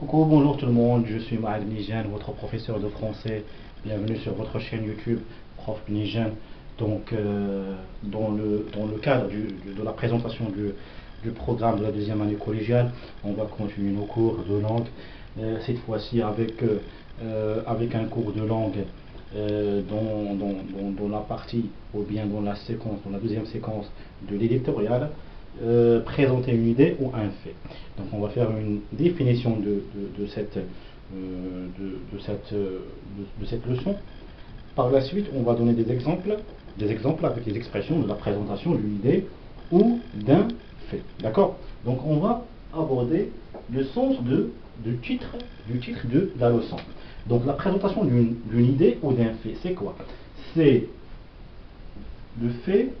Coucou, bonjour tout le monde, je suis Maad Nijan, votre professeur de français. Bienvenue sur votre chaîne YouTube, Prof Nijan. Donc, dans le cadre de la présentation du programme de la deuxième année collégiale, on va continuer nos cours de langue. Cette fois-ci avec un cours de langue dans la partie, ou bien dans la séquence, dans la deuxième séquence de l'éditorial. Présenter une idée ou un fait. Donc on va faire une définition de cette leçon. Par la suite, on va donner des exemples avec les expressions de la présentation d'une idée ou d'un fait. D'accord? Donc on va aborder le sens du titre de la leçon. Donc la présentation d'une idée ou d'un fait, c'est quoi? C'est le fait.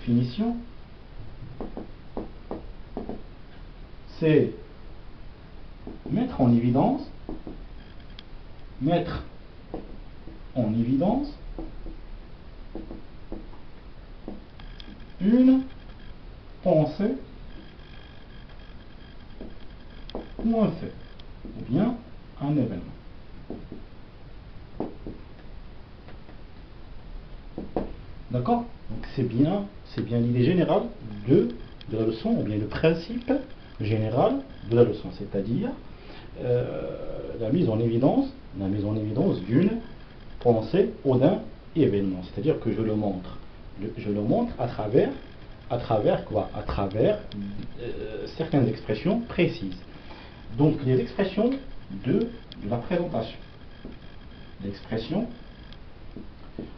Définition, c'est mettre en évidence une pensée ou un fait, ou bien un événement. D'accord? Donc c'est bien l'idée générale de la leçon, ou bien le principe général de la leçon, c'est-à-dire la mise en évidence d'une pensée ou d'un événement. C'est-à-dire que je le montre à travers quoi? À travers certaines expressions précises. Donc les expressions de la présentation. L'expression,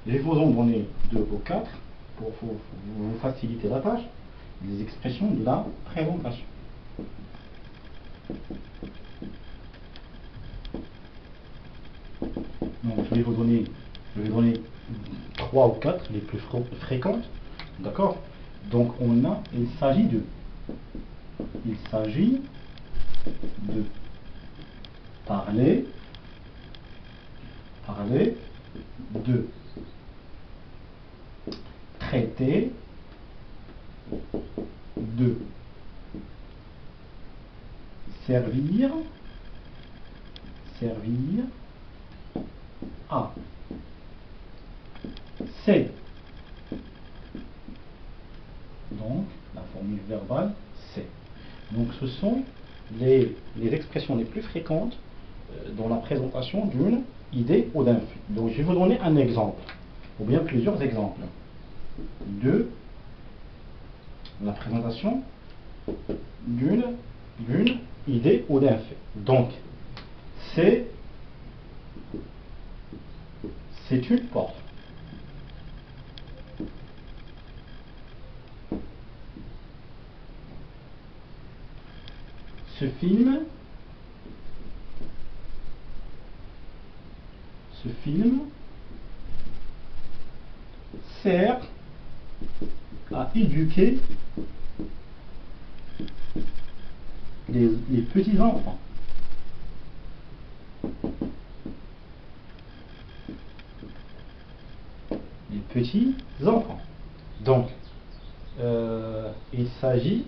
je vais vous en donner 2 ou 4 pour vous faciliter la tâche. Les expressions de la présentation. Donc je vais donner 3 ou 4 les plus fréquentes. D'accord? Donc il s'agit de parler, de traiter, de servir à. C'est. Donc la formule verbale c'est. Donc ce sont les expressions les plus fréquentes dans la présentation d'une idée ou d'un fait. Donc je vais vous donner un exemple, ou bien plusieurs exemples de la présentation d'une idée ou d'un fait. Donc c'est une porte. Ce film sert à éduquer les petits enfants. Les petits enfants. Donc, il s'agit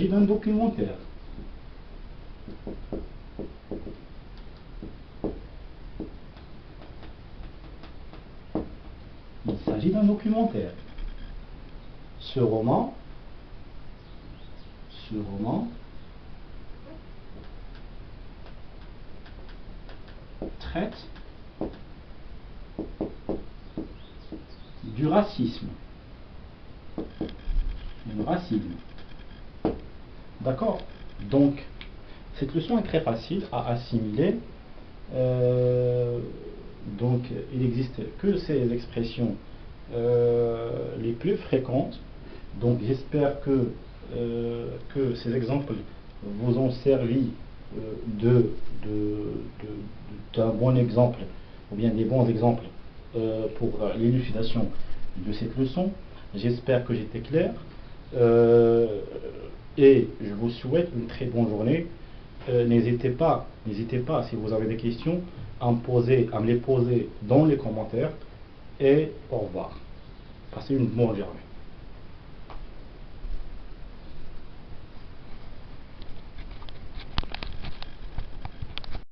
d'un documentaire. Il s'agit d'un documentaire. Ce roman traite du racisme. D'accord? Donc, cette leçon est très facile à assimiler. Donc, il n'existe que ces expressions les plus fréquentes. Donc, j'espère que ces exemples vous ont servi d'un bon exemple, ou bien des bons exemples pour l'élucidation de cette leçon. J'espère que j'étais clair. Et je vous souhaite une très bonne journée. N'hésitez pas, si vous avez des questions, à me les poser dans les commentaires. Et au revoir. Passez une bonne journée.